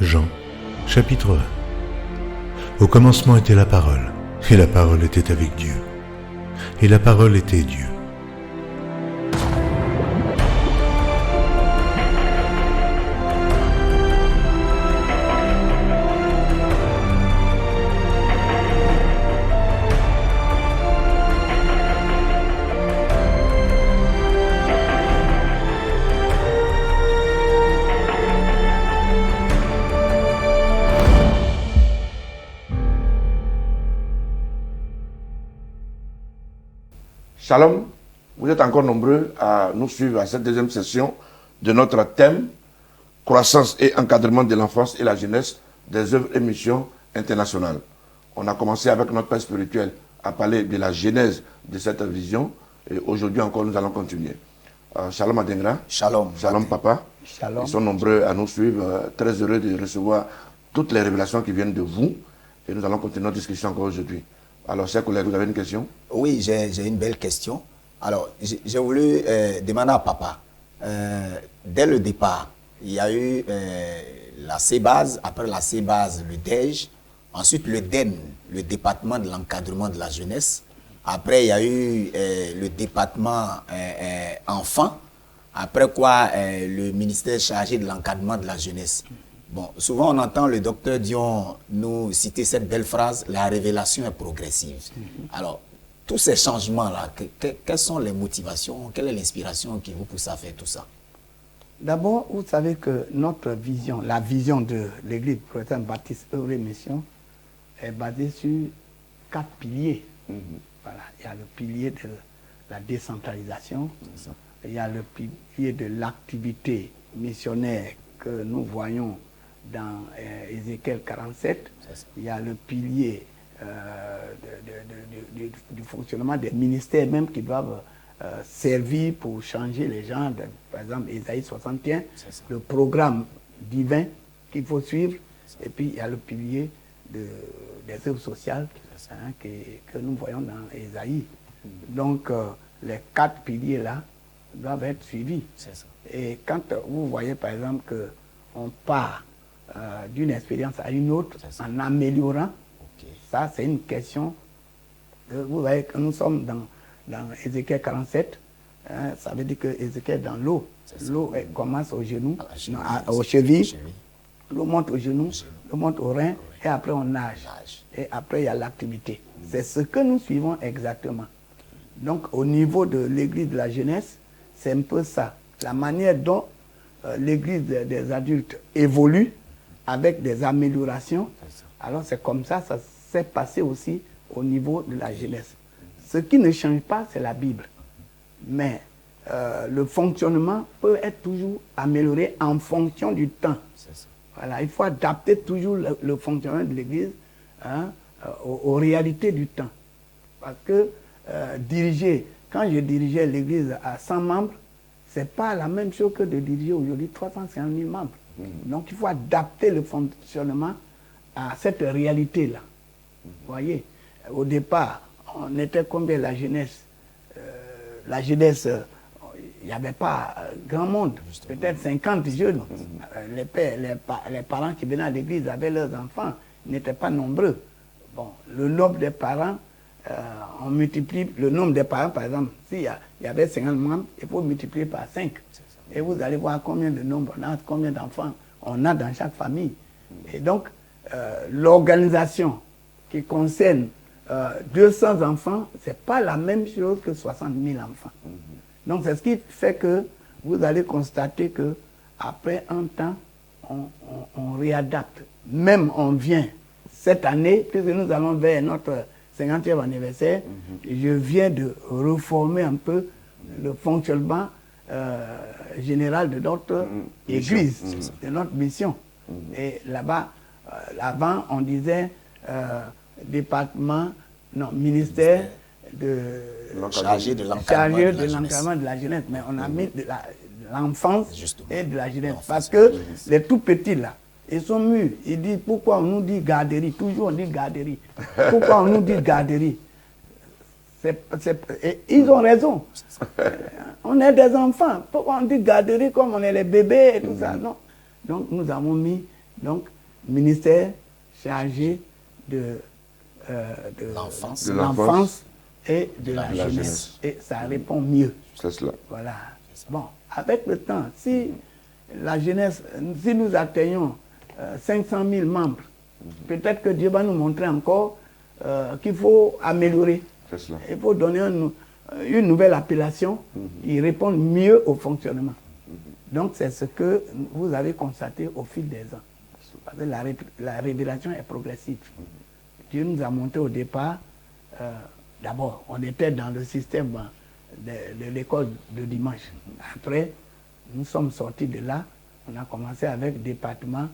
Jean, chapitre 1. Au commencement était la parole, et la parole était avec Dieu, et la parole était Dieu. Shalom, vous êtes encore nombreux à nous suivre à cette deuxième session de notre thème croissance et encadrement de l'enfance et la jeunesse des œuvres et missions internationales. On a commencé avec notre père spirituel à parler de la genèse de cette vision et aujourd'hui encore nous allons continuer. Shalom Adengra. Shalom. Shalom papa. Shalom. Ils sont nombreux à nous suivre, très heureux de recevoir toutes les révélations qui viennent de vous et nous allons continuer notre discussion encore aujourd'hui. Alors, chers collègues, vous avez une question? Oui, j'ai une belle question. Alors, j'ai voulu demander à papa, dès le départ, il y a eu la CBAS, après la CBAS, le DEJ, ensuite le DEN, le département de l'encadrement de la jeunesse. Après, il y a eu le département enfant. Après quoi, le ministère chargé de l'encadrement de la jeunesse. Bon, souvent on entend le docteur Dion nous citer cette belle phrase, la révélation est progressive. Alors, tous ces changements-là, quelles sont les motivations, quelle est l'inspiration qui vous pousse à faire tout ça? D'abord, vous savez que notre vision, la vision de l'Église protestante baptiste œuvre et mission, est basée sur 4 piliers. Voilà. Il y a le pilier de la décentralisation, il y a le pilier de l'activité missionnaire que nous voyons dans Ézéchiel 47, il y a le pilier du fonctionnement des ministères même qui doivent servir pour changer les gens, par exemple Ésaïe 61, le programme divin qu'il faut suivre, et puis il y a le pilier des œuvres sociales que nous voyons dans Ésaïe. Donc les 4 piliers là doivent être suivis. Et quand vous voyez par exemple qu'on part d'une expérience à une autre en améliorant, ça c'est une question. Vous voyez que nous sommes dans Ézéchiel 47, ça veut dire que Ézéchiel est dans l'eau. L'eau commence aux genoux, aux chevilles, l'eau monte aux genoux, l'eau monte aux reins, et après on nage. Et après il y a l'activité. C'est ce que nous suivons exactement. Donc au niveau de l'église de la jeunesse, c'est un peu ça. La manière dont l'église des adultes évolue avec des améliorations. Alors c'est comme ça, ça s'est passé aussi au niveau de la jeunesse. Ce qui ne change pas, c'est la Bible. Mais le fonctionnement peut être toujours amélioré en fonction du temps. Voilà, il faut adapter toujours le fonctionnement de l'église aux réalités du temps. Parce que quand je dirigeais l'église à 100 membres, ce n'est pas la même chose que de diriger aujourd'hui 350 000 membres. Donc il faut adapter le fonctionnement à cette réalité-là. Vous voyez, au départ, on était combien la jeunesse? La jeunesse, il n'y avait pas grand monde, peut-être 50 jeunes. Les parents qui venaient à l'église avaient leurs enfants, ils n'étaient pas nombreux. Bon, le nombre des parents, on multiplie le nombre des parents, par exemple, s'il y avait 50 membres, il faut multiplier par 5. Et vous allez voir combien de nombres on a, combien d'enfants on a dans chaque famille. Et donc, l'organisation qui concerne 200 enfants, ce n'est pas la même chose que 60 000 enfants. Donc, c'est ce qui fait que vous allez constater qu'après un temps, on réadapte. Même on vient cette année, puisque nous allons vers notre 50e anniversaire, je viens de reformer un peu le fonctionnement général de notre église, de notre mission. Et là-bas, avant, on disait ministère chargé de l'encadrement de la jeunesse. Mais on a mis de l'enfance et de la jeunesse. Parce que les tout petits là, ils sont mûrs. Ils disent pourquoi on nous dit garderie. Toujours on dit garderie. Pourquoi on nous dit garderie? Et ils ont raison. On est des enfants. Pourquoi on dit garderie comme on est les bébés et tout ça? Non. Donc nous avons mis Donc, ministère chargé de l'enfance et de la jeunesse. Et ça répond mieux. C'est cela. Voilà. Bon, avec le temps, si la jeunesse, si nous atteignons 500 000 membres, peut-être que Dieu va nous montrer encore qu'il faut améliorer. C'est cela. Il faut donner une nouvelle appellation qui réponde mieux au fonctionnement. Donc, c'est ce que vous avez constaté au fil des ans. Parce que la révélation est progressive. Dieu nous a montré au départ, d'abord, on était dans le système de l'école de dimanche. Après, nous sommes sortis de là, on a commencé avec le département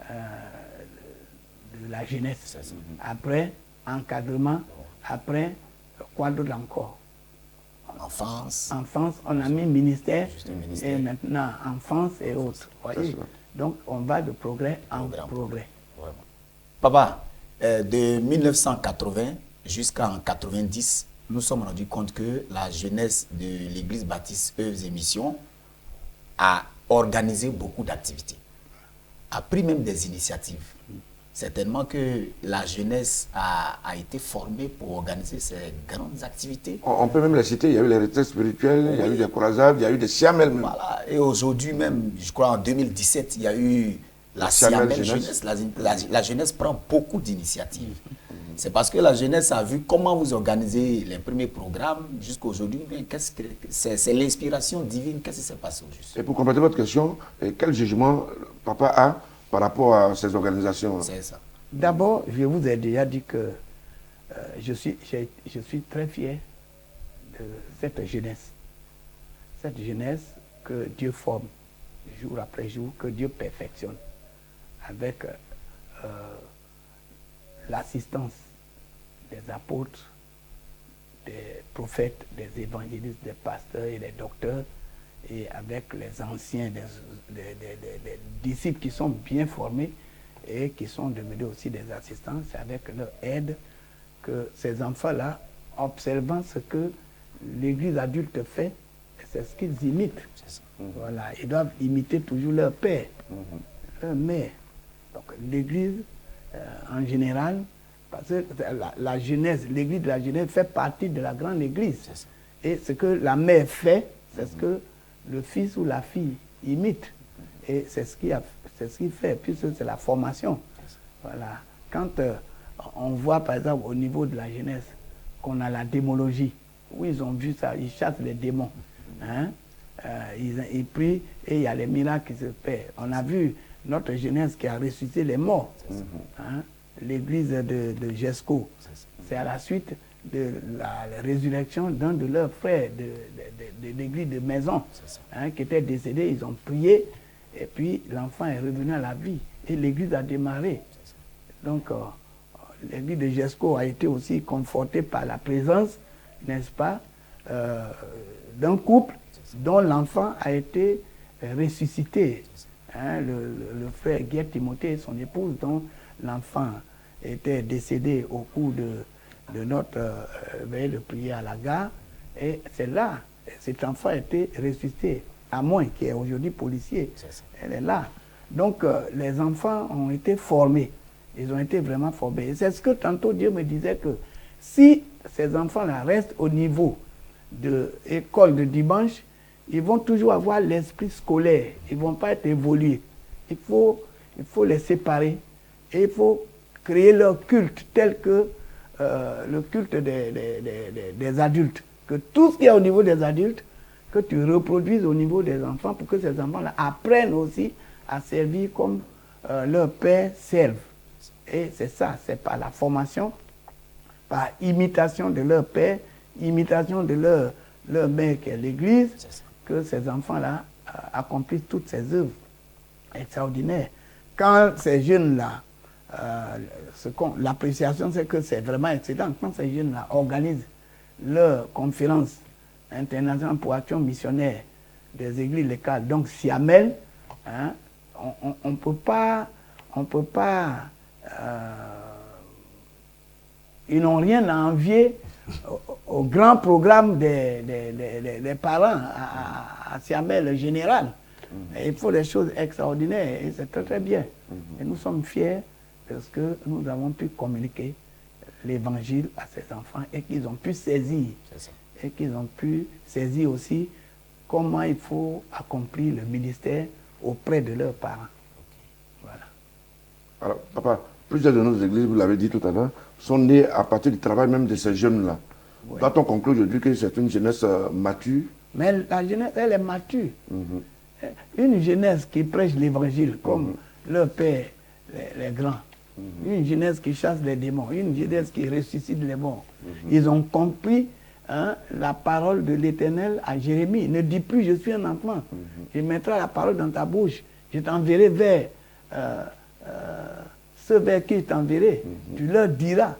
de la jeunesse. Après, encadrement. Après, quoi d'autre encore? Enfance. Enfance, on a mis ministère, et maintenant enfance et autres. Voyez? Donc, on va de progrès en progrès. Vraiment. Papa, de 1980 jusqu'en 90, nous sommes rendus compte que la jeunesse de l'église baptiste Œuvres et Missions a organisé beaucoup d'activités, a pris même des initiatives. Certainement que la jeunesse a été formée pour organiser ces grandes activités. On peut même les citer, il y a eu les retraites spirituelles, il y a eu des croisades, il y a eu des siamels même. Voilà. Et aujourd'hui même, je crois en 2017, il y a eu la siamelle jeunesse. La jeunesse prend beaucoup d'initiatives. C'est parce que la jeunesse a vu comment vous organisez les premiers programmes jusqu'à aujourd'hui. C'est l'inspiration divine. Qu'est-ce qui s'est passé aujourd'hui? Et pour compléter votre question, quel jugement papa a par rapport à ces organisations? C'est ça. D'abord, je vous ai déjà dit que je suis très fier de cette jeunesse. Cette jeunesse que Dieu forme jour après jour, que Dieu perfectionne avec l'assistance des apôtres, des prophètes, des évangélistes, des pasteurs et des docteurs, et avec les anciens, des disciples qui sont bien formés et qui sont devenus aussi des assistants. C'est avec leur aide que ces enfants-là, observant ce que l'église adulte fait, c'est ce qu'ils imitent. Voilà, ils doivent imiter toujours leur père, leur mère. Donc l'église, en général, parce que la jeunesse, l'église de la jeunesse fait partie de la grande église. Et ce que la mère fait, c'est ce que le fils ou la fille imite. Et c'est ce qu'il fait, puisque c'est la formation. Voilà. Quand on voit, par exemple, au niveau de la jeunesse, qu'on a la démologie, où ils ont vu ça, ils chassent les démons. Hein? Ils prient et il y a les miracles qui se font. On a vu notre jeunesse qui a ressuscité les morts. Hein? L'église de Jesco. C'est à la suite de la résurrection d'un de leurs frères de l'église de Maison, hein, qui était décédé. Ils ont prié et puis l'enfant est revenu à la vie et l'église a démarré. Donc l'église de Jesco a été aussi confortée par la présence, n'est-ce pas, d'un couple dont l'enfant a été ressuscité. Hein, le frère Guerre Timothée et son épouse, dont l'enfant était décédé au cours de notre veille de prière à la gare. Et c'est là, cet enfant a été ressuscité. À moins qui est aujourd'hui policier, elle est là. Donc les enfants ont été formés. Ils ont été vraiment formés. Et c'est ce que tantôt Dieu me disait que si ces enfants-là restent au niveau de l'école de dimanche, ils vont toujours avoir l'esprit scolaire. Ils ne vont pas être évolués. Il faut les séparer. Et il faut créer leur culte tel que le culte des adultes. Que tout ce qui est au niveau des adultes, que tu reproduises au niveau des enfants pour que ces enfants-là apprennent aussi à servir comme leur père servent. Et c'est ça, c'est par la formation, par imitation de leur père, imitation de leur mère qui est l'Église, que ces enfants-là accomplissent toutes ces œuvres extraordinaires. Quand ces jeunes-là, l'appréciation c'est que c'est vraiment excellent, quand ces jeunes-là organisent leur conférence internationale pour action missionnaire des églises locales, donc SIAMEL, hein, on ne peut pas, ils n'ont rien à envier au grand programme des parents à SIAMEL général. Et il faut des choses extraordinaires et c'est très très bien. Et nous sommes fiers parce que nous avons pu communiquer l'évangile à ces enfants et qu'ils ont pu saisir. Et qu'ils ont pu saisir aussi comment il faut accomplir le ministère auprès de leurs parents. Voilà. Alors, papa, plusieurs de nos églises, vous l'avez dit tout à l'heure, sont nées à partir du travail même de ces jeunes-là. Ouais. Doit-on conclure aujourd'hui que c'est une jeunesse mature? Mais la jeunesse, elle est mature. Une jeunesse qui prêche l'évangile comme leur père, les grands. Une jeunesse qui chasse les démons. Une jeunesse qui ressuscite les morts. Ils ont compris la parole de l'Éternel à Jérémie. Ne dis plus, je suis un enfant. Je mettrai la parole dans ta bouche. Je t'enverrai vers ceux vers qui je t'enverrai. Tu leur diras.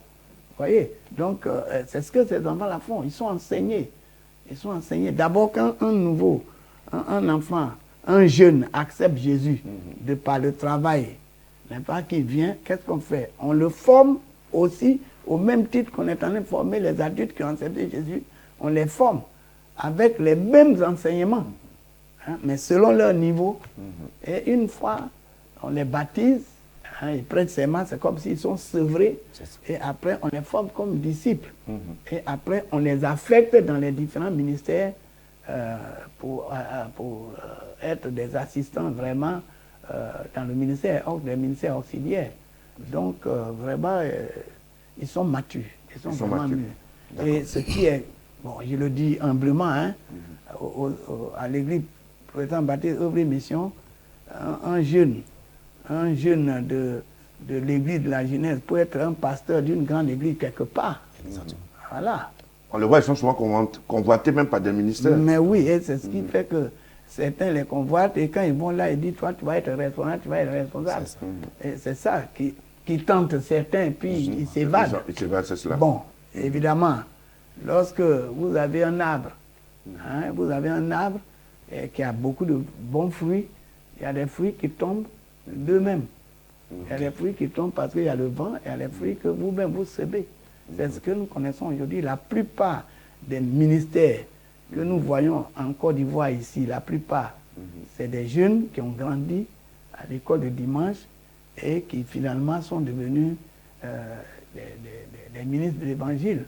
Voyez, donc c'est ce que ces enfants-là font. Ils sont enseignés. Ils sont enseignés. D'abord, quand un enfant, un jeune accepte Jésus de par le travail, n'importe qui vient, qu'est-ce qu'on fait? On le forme aussi au même titre qu'on est en train de former les adultes qui ont accepté Jésus. On les forme avec les mêmes enseignements, mais selon leur niveau. Et une fois, on les baptise. Ils prennent serment, c'est comme s'ils sont sevrés. Et après, on les forme comme disciples. Et après, on les affecte dans les différents ministères pour être des assistants vraiment dans le ministère, des ministères auxiliaires. Donc, vraiment, ils sont matures. Ils sont vraiment mûrs. Et ce qui est, bon, je le dis humblement, à l'église président baptiste œuvre et mission, un jeune de l'église de la jeunesse peut être un pasteur d'une grande église quelque part. Exactement. Voilà. On le voit, ils sont souvent convoités même par des ministères. Mais oui, et c'est ce qui fait que certains les convoitent et quand ils vont là, ils disent, toi, tu vas être responsable, tu vas être responsable. Et c'est ça qui tente certains, puis ils s'évadent. Ils s'évadent, c'est cela. Bon, évidemment, lorsque vous avez un arbre, qui a beaucoup de bons fruits, il y a des fruits qui tombent d'eux-mêmes. Il y a des fruits qui tombent parce qu'il y a le vent, il y a des fruits que vous-même vous semez. C'est ce que nous connaissons aujourd'hui. La plupart des ministères que nous voyons en Côte d'Ivoire ici, la plupart, c'est des jeunes qui ont grandi à l'école de dimanche et qui finalement sont devenus des ministres de l'Évangile.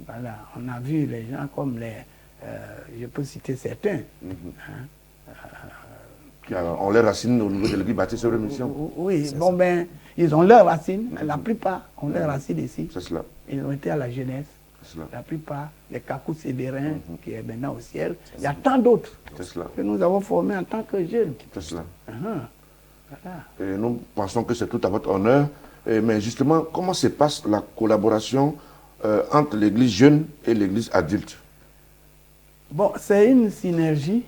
Voilà. On a vu les gens comme je peux citer certains, Qui ont leurs racines au niveau de l'église baptiste sur mission. Oui, bon ben, ils ont leurs racines, la plupart ont leurs racines ici. C'est cela. Ils ont été à la jeunesse. C'est cela. La plupart, les Kakou Sévérin, qui est maintenant au ciel. Il y a tant d'autres C'est cela. que nous avons formés en tant que jeunes. C'est cela. Voilà. Et nous pensons que c'est tout à votre honneur. Mais justement, comment se passe la collaboration entre l'église jeune et l'église adulte? Bon, c'est une synergie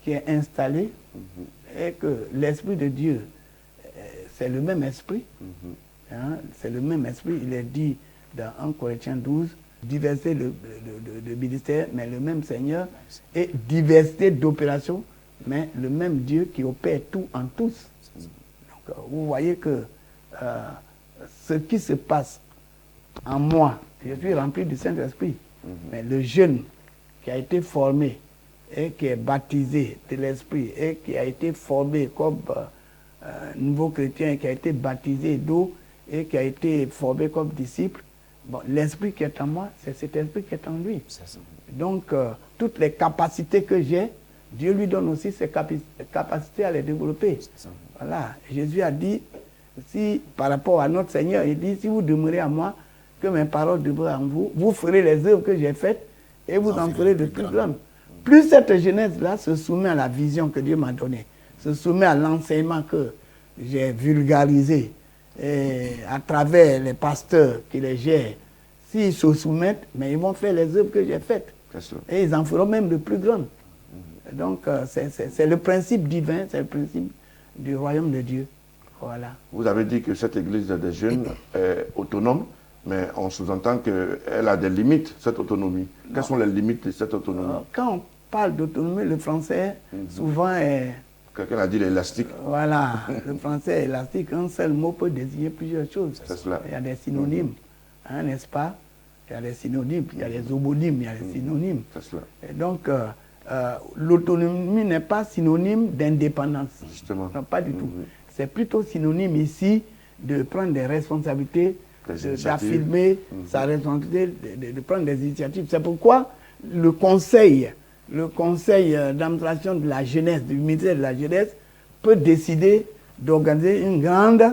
qui est installée et que l'Esprit de Dieu, c'est le même esprit. C'est le même esprit. Il est dit dans 1 Corinthiens 12, diversité de ministères, mais le même Seigneur, et diversité d'opérations, mais le même Dieu qui opère tout en tous. Donc, vous voyez que ce qui se passe en moi, je suis rempli du Saint-Esprit, mais le jeune qui a été formé et qui est baptisé de l'Esprit et qui a été formé comme nouveau chrétien, qui a été baptisé d'eau et qui a été formé comme disciple, bon, l'Esprit qui est en moi, c'est cet Esprit qui est en lui. Donc, toutes les capacités que j'ai, Dieu lui donne aussi ses capacités à les développer. Voilà. Jésus a dit, si par rapport à notre Seigneur, il dit, si vous demeurez à moi, que mes paroles demeurent en vous, vous ferez les œuvres que j'ai faites et vous en ferez de plus grandes. Plus cette jeunesse-là se soumet à la vision que Dieu m'a donnée, se soumet à l'enseignement que j'ai vulgarisé et à travers les pasteurs qui les gèrent, s'ils se soumettent, mais ils vont faire les œuvres que j'ai faites. Et ils en feront même de plus grandes. Donc, c'est le principe divin, c'est le principe du royaume de Dieu. Voilà. Vous avez dit que cette église des jeunes est autonome, mais on sous-entend qu'elle a des limites, cette autonomie. Quelles sont les limites de cette autonomie? Quand on parle d'autonomie, le français, souvent est... Quelqu'un a dit l'élastique. Voilà, le français est élastique. Un seul mot peut désigner plusieurs choses. Il y a des synonymes, n'est-ce pas? Il y a des synonymes, il y a des homonymes, il y a des synonymes. Et donc, l'autonomie n'est pas synonyme d'indépendance. Justement. Non, pas du tout. C'est plutôt synonyme ici de prendre des responsabilités, d'affirmer sa responsabilité, de prendre des initiatives. C'est pourquoi le conseil d'administration de la jeunesse, du ministère de la jeunesse, peut décider d'organiser une grande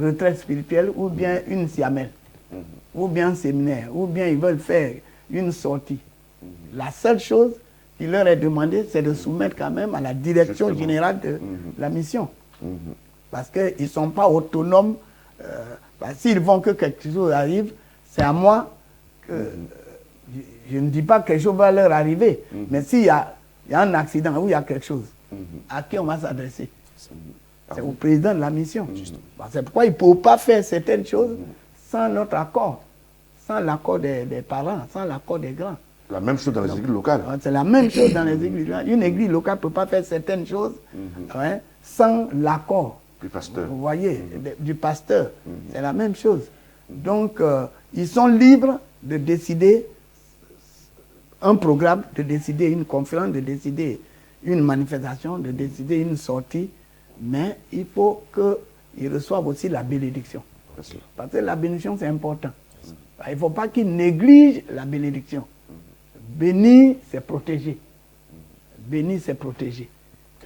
retraite spirituelle ou bien une siamelle, ou bien un séminaire, ou bien ils veulent faire une sortie. La seule chose qui leur est demandée, c'est de soumettre quand même à la direction générale de la mission. Parce qu'ils ne sont pas autonomes. S'ils vont que quelque chose arrive, c'est à moi que... Je ne dis pas que quelque chose va leur arriver, mais s'il y a un accident ou il y a quelque chose, à qui on va s'adresser? C'est au président de la mission. C'est pourquoi il ne peut pas faire certaines choses sans notre accord, sans l'accord des parents, sans l'accord des grands. La même chose dans les églises locales. C'est la même chose dans les églises locales. Une église locale ne peut pas faire certaines choses sans l'accord. Du pasteur. Vous voyez, du pasteur. C'est la même chose. Donc, ils sont libres de décider un programme, de décider une conférence, de décider une manifestation, de décider une sortie, mais il faut qu'ils reçoivent aussi la bénédiction. Parce que la bénédiction, c'est important. Il ne faut pas qu'ils négligent la bénédiction. Bénir, c'est protéger. Bénir, c'est protéger.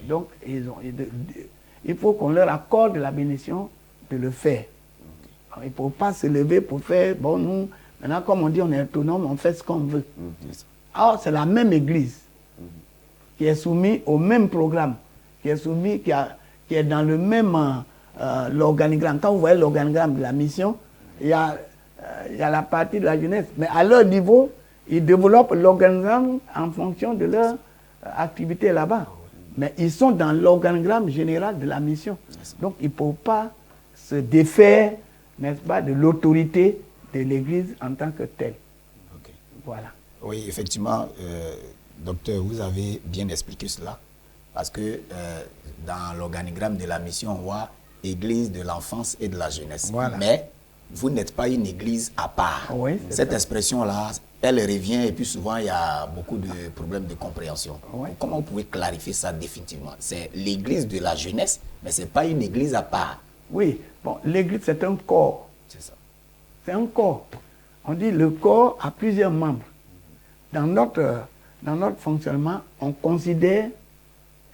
Donc, il faut qu'on leur accorde la bénédiction de le faire. Alors, il ne faut pas se lever pour faire, bon, nous, maintenant, comme on dit, on est autonome, on fait ce qu'on veut. Alors, c'est la même église qui est soumise au même programme, qui est dans le même l'organigramme. Quand vous voyez l'organigramme de la mission, il y a la partie de la jeunesse. Mais à leur niveau, ils développent l'organigramme en fonction de leur activité là-bas. Mais ils sont dans l'organigramme général de la mission. Donc, ils ne peuvent pas se défaire, n'est-ce pas, de l'autorité de l'Église en tant que telle. Voilà. Oui, effectivement, docteur, vous avez bien expliqué cela. Parce que dans l'organigramme de la mission, on voit Église de l'enfance et de la jeunesse. Voilà. Mais vous n'êtes pas une église à part. Oui, cette expression-là, elle revient et puis souvent il y a beaucoup de problèmes de compréhension. Oui. Comment vous pouvez clarifier ça définitivement? C'est l'église de la jeunesse, mais ce n'est pas une église à part. Oui, bon, l'église c'est un corps. C'est ça. C'est un corps. On dit le corps a plusieurs membres. Dans notre fonctionnement, on considère,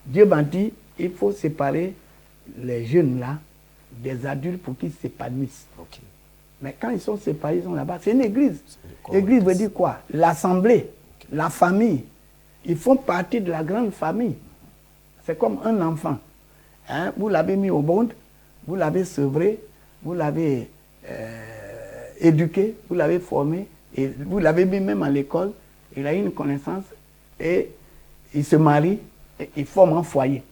Dieu m'a dit, il faut séparer les jeunes là des adultes pour qu'ils s'épanouissent. Okay. Mais quand ils sont séparés, ils sont là-bas. C'est une église. L'église veut dire quoi? L'assemblée, la famille. Ils font partie de la grande famille. C'est comme un enfant. Hein? Vous l'avez mis au monde, vous l'avez sevré, vous l'avez éduqué, vous l'avez formé, et vous l'avez mis même à l'école. Il a une connaissance et il se marie et il forme un foyer.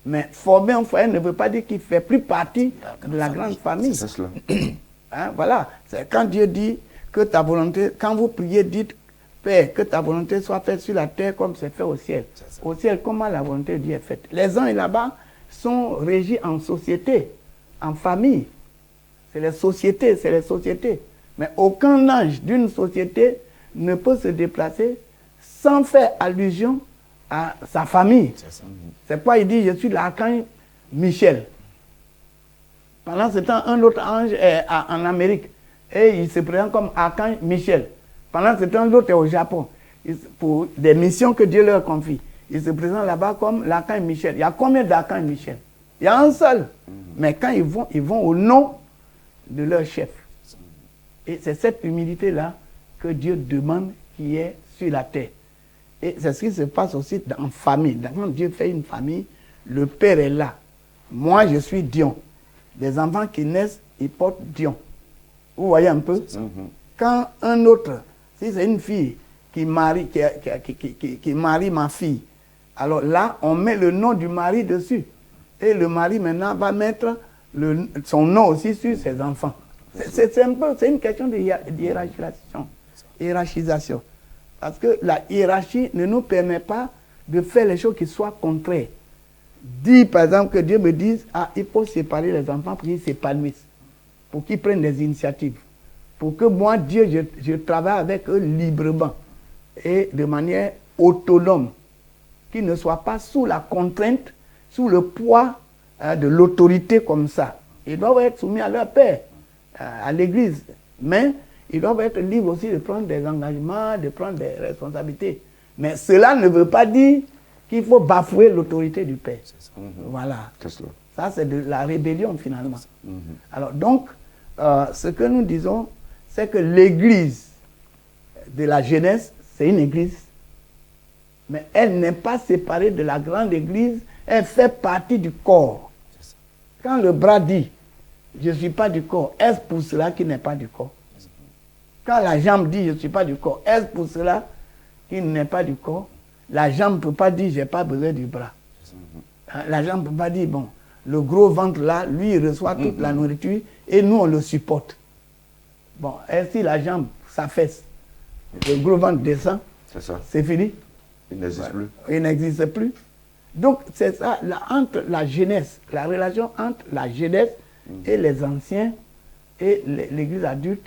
Mais former un foyer ne veut pas dire qu'il ne fait plus partie de la grande famille. C'est cela. Hein, voilà. C'est quand Dieu dit que ta volonté, quand vous priez, dites Père, que ta volonté soit faite sur la terre comme c'est fait au ciel. Au ciel, comment la volonté de Dieu est faite? Les uns là-bas sont régis en société, en famille. C'est les sociétés. Mais aucun ange d'une société ne peut se déplacer sans faire allusion à sa famille. C'est pourquoi il dit, je suis l'archange Michel. Pendant ce temps, un autre ange est en Amérique et il se présente comme archange Michel. Pendant ce temps, l'autre est au Japon pour des missions que Dieu leur confie. Il se présente là-bas comme l'archange Michel. Il y a combien d'archanges Michel? Il y a un seul. Mais quand ils vont au nom de leur chef. Et c'est cette humilité-là que Dieu demande qui est sur la terre. Et c'est ce qui se passe aussi en famille. Quand Dieu fait une famille, le père est là. Moi, je suis Dion. Les enfants qui naissent, ils portent Dion. Vous voyez un peu? Quand un autre, si c'est une fille qui marie ma fille, alors là, on met le nom du mari dessus. Et le mari, maintenant, va mettre son nom aussi sur ses enfants. C'est une question de hiérarchisation. Parce que la hiérarchie ne nous permet pas de faire les choses qui soient contraires. Dis par exemple que Dieu me dise, il faut séparer les enfants pour qu'ils s'épanouissent, pour qu'ils prennent des initiatives, pour que moi, Dieu, je travaille avec eux librement. et de manière autonome, qu'ils ne soient pas sous la contrainte, sous le poids de l'autorité comme ça. Ils doivent être soumis à leur père, à l'Église, mais ils doivent être libres aussi de prendre des engagements, de prendre des responsabilités. Mais cela ne veut pas dire qu'il faut bafouer l'autorité du père. Voilà. Ça, c'est de la rébellion finalement. Alors donc, ce que nous disons, c'est que l'Église de la jeunesse, c'est une Église, mais elle n'est pas séparée de la grande Église, elle fait partie du corps. Quand le bras dit, je ne suis pas du corps, est-ce pour cela qu'il n'est pas du corps? Quand la jambe dit, je ne suis pas du corps, est-ce pour cela qu'il n'est pas du corps? La jambe ne peut pas dire, je n'ai pas besoin du bras. La jambe ne peut pas dire, bon, le gros ventre là, lui, il reçoit toute la nourriture et nous, on le supporte. Bon, et si la jambe s'affaisse, le gros ventre descend, c'est fini. Il n'existe plus. Il n'existe plus. Donc, c'est ça, entre la jeunesse, la relation entre la jeunesse et les anciens et l'Église adulte,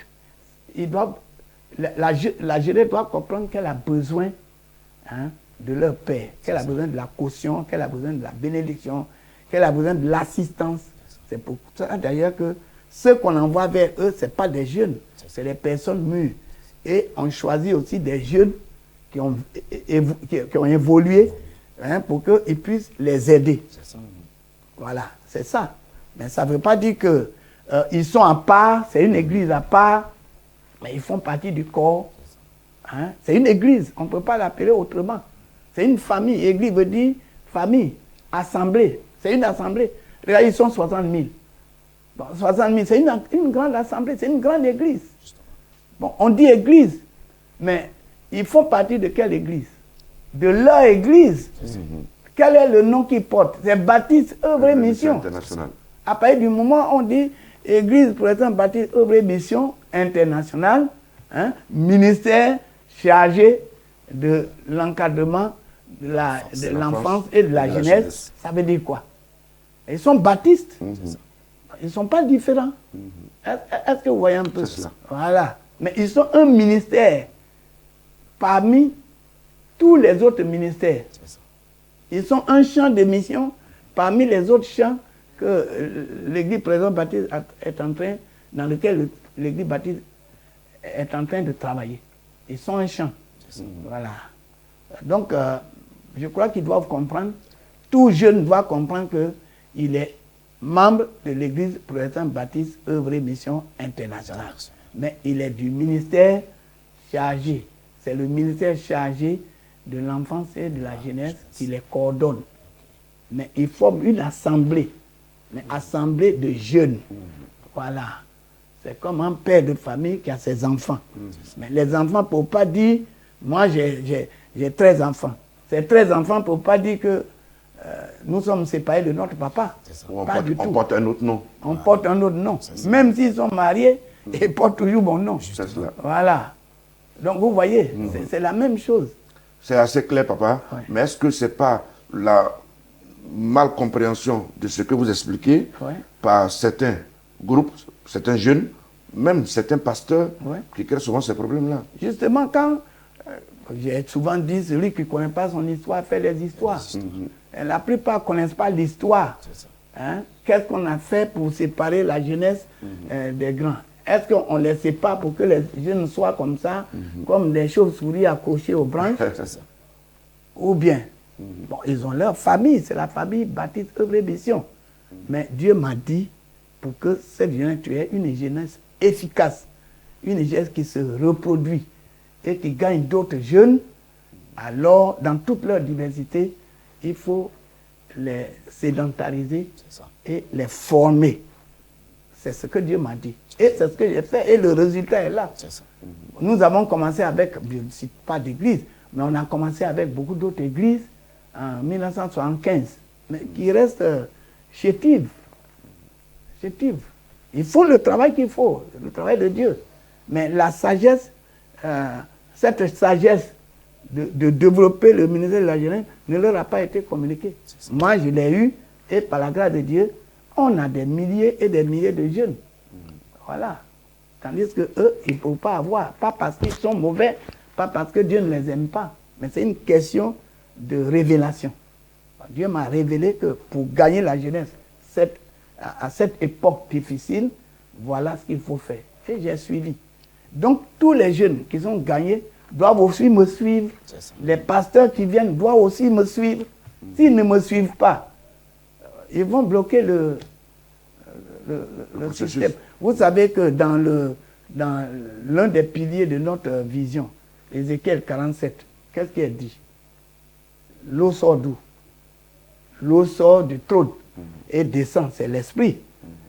ils doivent, la jeunesse doit comprendre qu'elle a besoin de leur père, qu'elle a besoin de la caution, qu'elle a besoin de la bénédiction, qu'elle a besoin de l'assistance. C'est pour ça d'ailleurs que ceux qu'on envoie vers eux, ce n'est pas des jeunes, c'est des personnes mûres. Et on choisit aussi des jeunes qui ont évolué pour qu'ils puissent les aider. Voilà, c'est ça. Mais ça ne veut pas dire qu'ils sont à part, c'est une église à part, mais ils font partie du corps. C'est une église, on ne peut pas l'appeler autrement. C'est une famille. Église veut dire famille, assemblée. C'est une assemblée. Regardez, ils sont 60 000. Bon, 60 000, c'est une grande assemblée, c'est une grande église. Bon, on dit église, mais ils font partie de quelle église? De leur église. Quel est le nom qu'ils portent? C'est Baptiste, œuvre et mission. À partir du moment où on dit Église protestante Baptiste, œuvre et mission internationale, ministère chargé de l'encadrement de l'enfance et de la jeunesse, ça veut dire quoi? Ils sont baptistes. Ils ne sont pas différents. Est-ce que vous voyez un peu ça? Voilà. Mais ils sont un ministère parmi tous les autres ministères. Ils sont un champ de mission parmi les autres champs que l'Église présente baptiste est en train, dans lequel l'Église baptiste est en train de travailler. Ils sont un champ. Voilà. Donc, je crois qu'ils doivent comprendre, tout jeune doit comprendre qu'il est membre de l'Église protestante baptiste œuvre et mission internationale. Mais il est du ministère chargé. C'est le ministère chargé de l'enfance et de la jeunesse qui les coordonne. Mais il forme une assemblée, une assemblée de jeunes. Voilà. C'est comme un père de famille qui a ses enfants. Mais les enfants ne peuvent pas dire, moi j'ai 13 enfants. Ces 13 enfants ne peuvent pas dire que nous sommes séparés de notre papa. On porte un autre nom. On porte un autre nom. Même s'ils sont mariés, ils portent toujours mon nom. Voilà. Donc vous voyez, c'est la même chose. C'est assez clair, papa. Ouais. Mais est-ce que ce n'est pas la malcompréhension de ce que vous expliquez par certains groupes, certains jeunes, même certains pasteurs qui créent souvent ces problèmes-là? Justement, quand j'ai souvent dit, celui qui ne connaît pas son histoire fait les histoires. Et la plupart ne connaissent pas l'histoire. Qu'est-ce qu'on a fait pour séparer la jeunesse des grands? Est-ce qu'on ne les sépare pour que les jeunes soient comme ça, comme des chauves-souris accrochées aux branches? Ou bien, bon, ils ont leur famille, c'est la famille baptiste œuvre et mission. Mais Dieu m'a dit, pour que cette jeunesse, tu aies une jeunesse efficace, une jeunesse qui se reproduit et qui gagne d'autres jeunes, alors, dans toute leur diversité, il faut les sédentariser et les former. C'est ce que Dieu m'a dit. Et c'est ce que j'ai fait. Et le résultat est là. Nous avons commencé avec, je ne cite pas d'église, mais on a commencé avec beaucoup d'autres églises en 1975, mais qui restent chétives. Il faut le travail qu'il faut, le travail de Dieu. Mais la sagesse, cette sagesse de développer le ministère de la jeunesse ne leur a pas été communiquée. Moi, je l'ai eu, et par la grâce de Dieu, on a des milliers et des milliers de jeunes. Voilà. Tandis que eux, ils ne peuvent pas avoir, pas parce qu'ils sont mauvais, Pas parce que Dieu ne les aime pas, mais c'est une question de révélation. Dieu m'a révélé que pour gagner la jeunesse, à cette époque difficile, voilà ce qu'il faut faire. Et j'ai suivi. Donc, tous les jeunes qui sont gagnés doivent aussi me suivre. Les pasteurs qui viennent doivent aussi me suivre. S'ils ne me suivent pas, ils vont bloquer le système. Vous savez que dans l'un des piliers de notre vision, Ézéchiel 47, qu'est-ce qui est dit? L'eau sort d'où? L'eau sort du trône et descend, c'est l'esprit.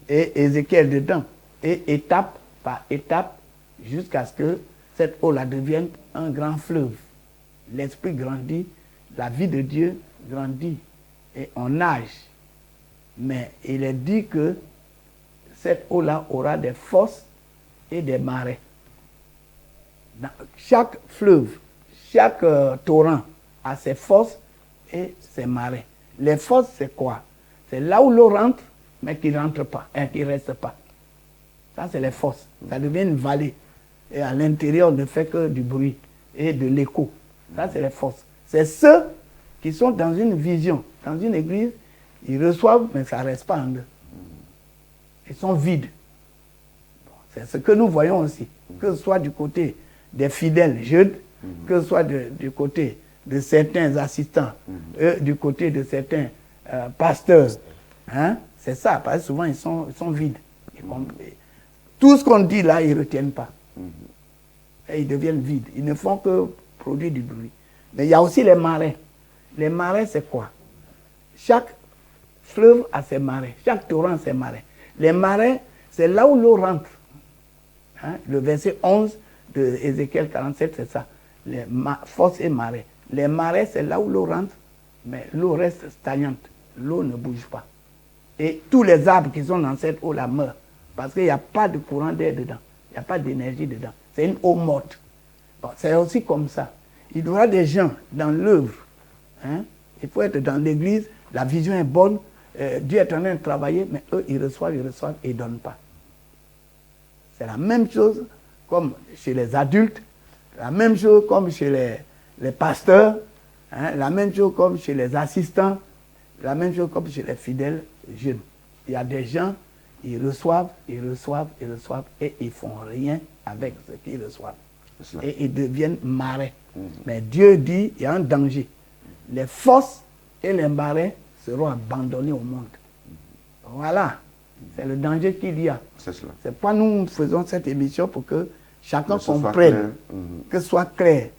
Et Ézéchiel dedans. Et étape par étape, jusqu'à ce que cette eau-là devienne un grand fleuve. L'esprit grandit, la vie de Dieu grandit et on nage. Mais il est dit que cette eau-là aura des fosses et des marais. Dans chaque fleuve, chaque torrent a ses fosses et ses marais. Les fosses, c'est quoi? C'est là où l'eau rentre, mais qui ne rentre pas, qui ne reste pas. Ça, c'est les fosses. Ça devient une vallée. Et à l'intérieur, on ne fait que du bruit et de l'écho. Ça, c'est les fosses. C'est ceux qui sont dans une vision, dans une église, ils reçoivent, mais ça ne reste pas en eux. Ils sont vides. C'est ce que nous voyons aussi. Que ce soit du côté des fidèles jeunes, que ce soit du côté de certains assistants, du côté de certains pasteurs. Hein? C'est ça, parce que souvent ils sont vides. Tout ce qu'on dit là, ils ne retiennent pas. Et ils deviennent vides. Ils ne font que produire du bruit. Mais il y a aussi les marais. Les marais, c'est quoi? Chaque fleuve a ses marais. Chaque torrent a ses marais. Les marais, c'est là où l'eau rentre. Hein? Le verset 11 de Ézéchiel 47, c'est ça. Les fosses et marais. Les marais, c'est là où l'eau rentre, mais l'eau reste stagnante. L'eau ne bouge pas. Et tous les arbres qui sont dans cette eau-là meurent. Parce qu'il n'y a pas de courant d'air dedans. Il n'y a pas d'énergie dedans. C'est une eau morte. Bon, c'est aussi comme ça. Il y aura des gens dans l'œuvre. Hein? Il faut être dans l'église. La vision est bonne. Dieu est en train de travailler, mais eux, ils reçoivent et ils ne donnent pas. C'est la même chose comme chez les adultes, la même chose comme chez les pasteurs, hein? La même chose comme chez les assistants, la même chose comme chez les fidèles jeunes. Il y a des gens, ils reçoivent et ils ne font rien avec ce qu'ils reçoivent. Et ils deviennent marais. Mais Dieu dit, il y a un danger. Les fosses et les marais seront abandonnés au monde. Voilà. C'est le danger qu'il y a. C'est pourquoi nous faisons cette émission pour que chacun comprenne, que ce soit clair,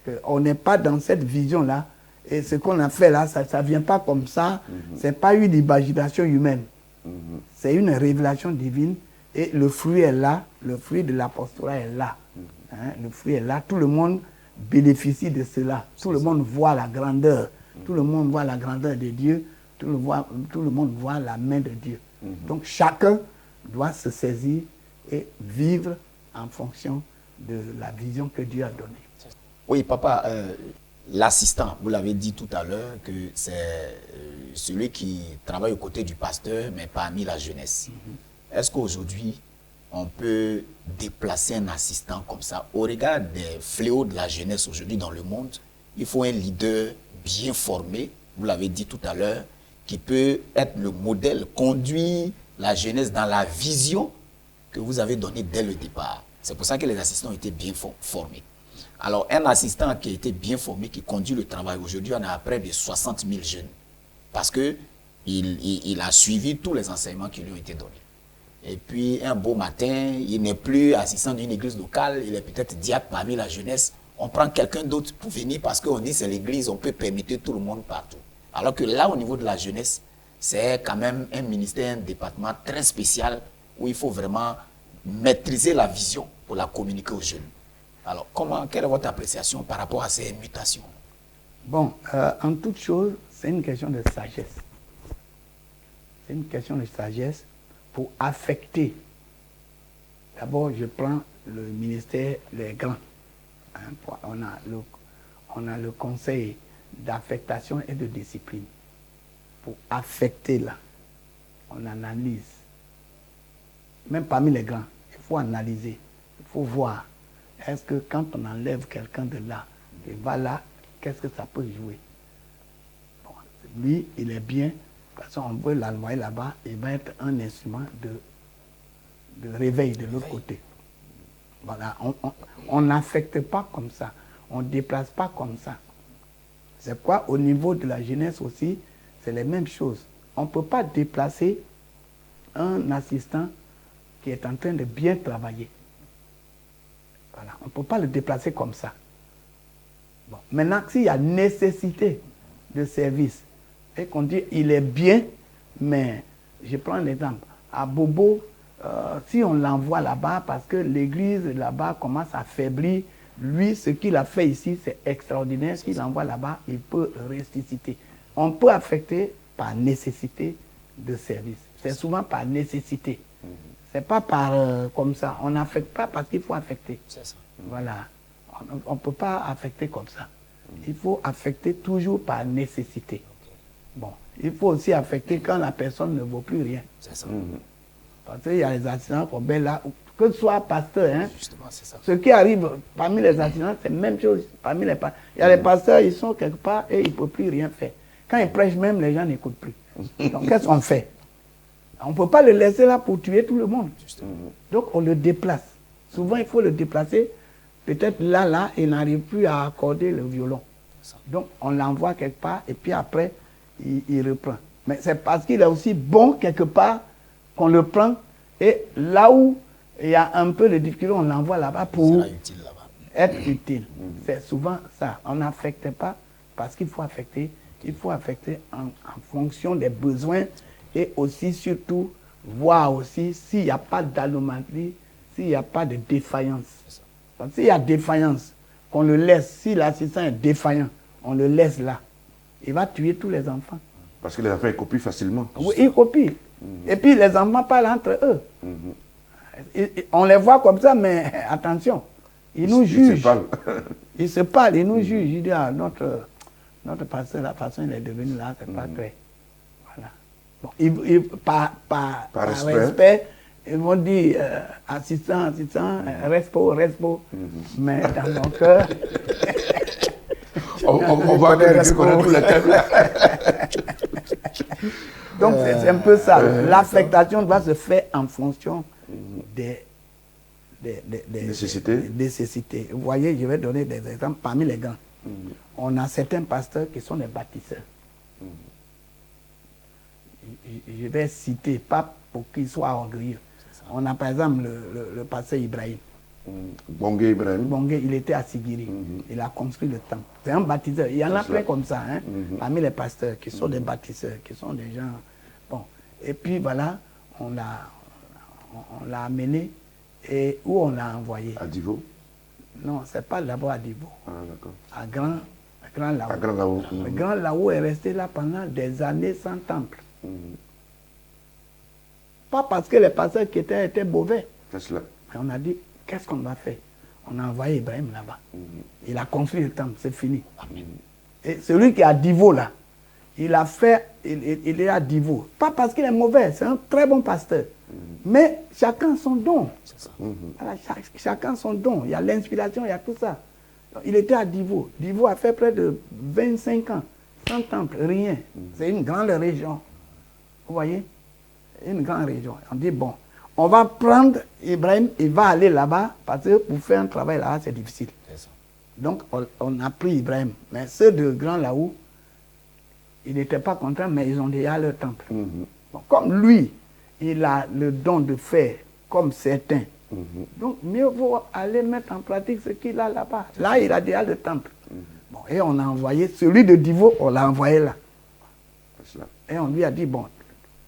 qu'on n'est pas dans cette vision-là. Et ce qu'on a fait là, ça ne vient pas comme ça. Ce n'est pas une imagination humaine. C'est une révélation divine. Et le fruit est là. Le fruit de l'apostolat est là. Hein, le fruit est là. Tout le monde bénéficie de cela. Tout le monde voit la grandeur. Tout le monde voit la grandeur de Dieu. Tout le monde voit la main de Dieu. Donc chacun doit se saisir et vivre en fonction de la vision que Dieu a donnée. Oui, papa, l'assistant, vous l'avez dit tout à l'heure, que c'est celui qui travaille aux côtés du pasteur, mais parmi la jeunesse. Est-ce qu'aujourd'hui, on peut déplacer un assistant comme ça? Au regard des fléaux de la jeunesse aujourd'hui dans le monde, il faut un leader bien formé, vous l'avez dit tout à l'heure, qui peut être le modèle, conduire la jeunesse dans la vision que vous avez donnée dès le départ. C'est pour ça que les assistants ont été bien formés. Alors, un assistant qui a été bien formé, qui conduit le travail, aujourd'hui, on a près de 60 000 jeunes. Parce qu'il a suivi tous les enseignements qui lui ont été donnés. Et puis, un beau matin, il n'est plus assistant d'une église locale, il est peut-être diacre parmi la jeunesse. On prend quelqu'un d'autre pour venir parce qu'on dit que c'est l'église, on peut permettre tout le monde partout. Alors que là, au niveau de la jeunesse, c'est quand même un ministère, un département très spécial où il faut vraiment maîtriser la vision pour la communiquer aux jeunes. Alors, quelle est votre appréciation par rapport à ces mutations? Bon, en toute chose, c'est une question de sagesse. C'est une question de sagesse pour affecter. D'abord, je prends le ministère des grands. Hein, on a le conseil d'affectation et de discipline. Pour affecter là, on analyse. Même parmi les grands, il faut analyser, il faut voir est-ce que quand on enlève quelqu'un de là, et va là, qu'est-ce que ça peut jouer? Bon, lui, il est bien, parce qu'on peut l'envoyer là-bas, il va être un instrument de réveil de l'autre côté. Voilà, on n'affecte pas comme ça, on ne déplace pas comme ça. C'est quoi? Au niveau de la jeunesse aussi, c'est les mêmes choses. On ne peut pas déplacer un assistant qui est en train de bien travailler. Voilà, on ne peut pas le déplacer comme ça. Bon. Maintenant, s'il y a nécessité de service et qu'on dit il est bien, mais je prends un exemple. À Bobo, si on l'envoie là-bas parce que l'église là-bas commence à faiblir, lui, ce qu'il a fait ici, c'est extraordinaire. S'il l'envoie là-bas, il peut ressusciter. On peut affecter par nécessité de service. C'est souvent par nécessité. C'est pas par comme ça. On n'affecte pas parce qu'il faut affecter. C'est ça. Voilà. On ne peut pas affecter comme ça. Il faut affecter toujours par nécessité. Bon. Il faut aussi affecter quand la personne ne vaut plus rien. C'est ça. Parce qu'il y a les accidents qu'on met là, que ce soit pasteur, hein. Justement, c'est ça. Ce qui arrive parmi les accidents, c'est la même chose parmi les pasteurs. Il y a les pasteurs, ils sont quelque part et ils ne peuvent plus rien faire. Quand ils prêchent même, les gens n'écoutent plus. Donc qu'est-ce qu'on fait? On ne peut pas le laisser là pour tuer tout le monde. Donc on le déplace. Souvent, il faut le déplacer. Peut-être là, il n'arrive plus à accorder le violon. Donc on l'envoie quelque part et puis après, il reprend. Mais c'est parce qu'il est aussi bon quelque part qu'on le prend. Et là où il y a un peu de difficulté, on l'envoie là-bas pour être utile. C'est souvent ça. On n'affecte pas parce qu'il faut affecter. Il faut affecter en fonction des besoins et aussi, surtout, voir aussi s'il n'y a pas d'anomalie, s'il n'y a pas de défaillance. Parce que s'il y a défaillance, qu'on le laisse, si l'assistant est défaillant, on le laisse là. Il va tuer tous les enfants. Parce que les enfants, ils copient facilement. Oui, ils copient. Et puis les enfants parlent entre eux. On les voit comme ça, mais attention, ils nous jugent. Ils se parlent, ils nous jugent. Ils disent, ah, notre pasteur, la façon il est devenu là, c'est pas très. Voilà. Bon, par respect, ils vont dire assistant, respo. Mais dans mon cœur. on va connaître tout le thème. Donc c'est un peu ça. L'affectation doit se faire en fonction des nécessités. Vous voyez, je vais donner des exemples parmi les grands. On a certains pasteurs qui sont des bâtisseurs. Je vais citer, pas pour qu'ils soient orgueilleux. On a par exemple le pasteur Ibrahim. Bongé Ibrahim. Bongé, il était à Sigiri. Il a construit le temple. C'est un bâtisseur. Il y en a plein comme ça, hein, parmi les pasteurs, qui sont des bâtisseurs, qui sont des gens. Bon. Et puis voilà, on l'a amené. Et où on l'a envoyé? À Divo? Non, c'est pas d'abord à Divo. Ah, d'accord. À Grand Lao. À Grand Lao. Le Grand Lao est resté là pendant des années sans temple. Pas parce que les pasteurs qui étaient mauvais. C'est cela. Mais on a dit, qu'est-ce qu'on va faire? On a envoyé Ibrahim là-bas. Il a construit le temple, c'est fini. Et celui qui est à Divo là, il est à Divo. Pas parce qu'il est mauvais, c'est un très bon pasteur. Mais chacun son don. Voilà, chacun son don. Il y a l'inspiration, il y a tout ça. Donc, il était à Divo. Divo a fait près de 25 ans. Sans temple, rien. C'est une grande région. Vous voyez? Une grande région. On dit, bon, on va prendre Ibrahim, il va aller là-bas, parce que pour faire un travail là-bas, c'est difficile. Donc, on a pris Ibrahim. Mais ceux de Grand Laou, ils n'étaient pas contents, mais ils ont déjà leur temple. Bon, comme lui, il a le don de faire comme certains. Donc, mieux vaut aller mettre en pratique ce qu'il a là-bas. Là, il a déjà le temple. Bon, et on a envoyé, celui de Divo, on l'a envoyé là. Et on lui a dit, bon,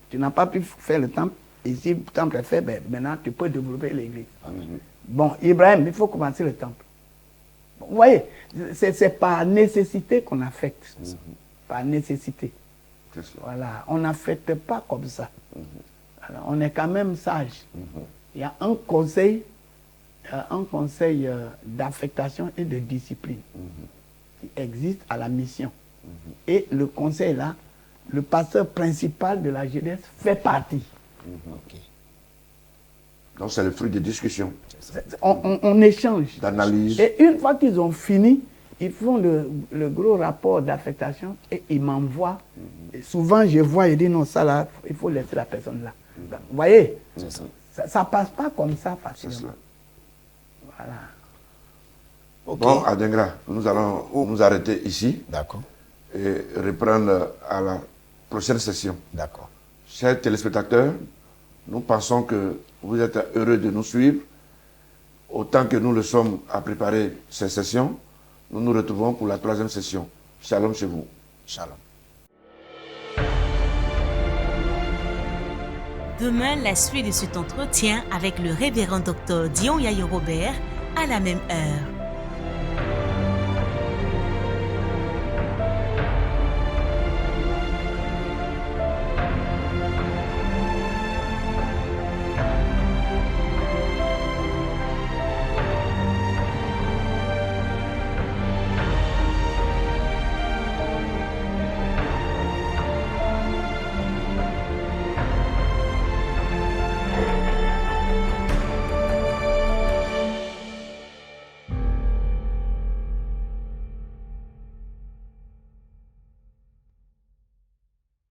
tu n'as pas pu faire le temple. Ici, le temple est fait, ben, maintenant tu peux développer l'église. Bon, Ibrahim, il faut commencer le temple. Bon, vous voyez, c'est par nécessité qu'on affecte. Par nécessité. Voilà, on n'affecte pas comme ça. Alors, on est quand même sage. Il y a un conseil d'affectation et de discipline qui existe à la mission. Et le conseil là, le pasteur principal de la jeunesse fait partie. Donc c'est le fruit des discussions, On échange. d'analyse. Et une fois qu'ils ont fini, ils font le gros rapport d'affectation et ils m'envoient. Et souvent, je vois, ils disent non, ça là, il faut laisser la personne là. Vous voyez, ça passe pas comme ça C'est facilement. cela. Voilà. Ok. Bon, Adengra, nous allons nous arrêter ici D'accord. et reprendre à la prochaine session. D'accord. Chers téléspectateurs, nous pensons que vous êtes heureux de nous suivre. Autant que nous le sommes à préparer ces sessions, nous nous retrouvons pour la 3e session. Shalom chez vous. Shalom. Demain, la suite de cet entretien avec le révérend Dr Dion Yayo Robert à la même heure.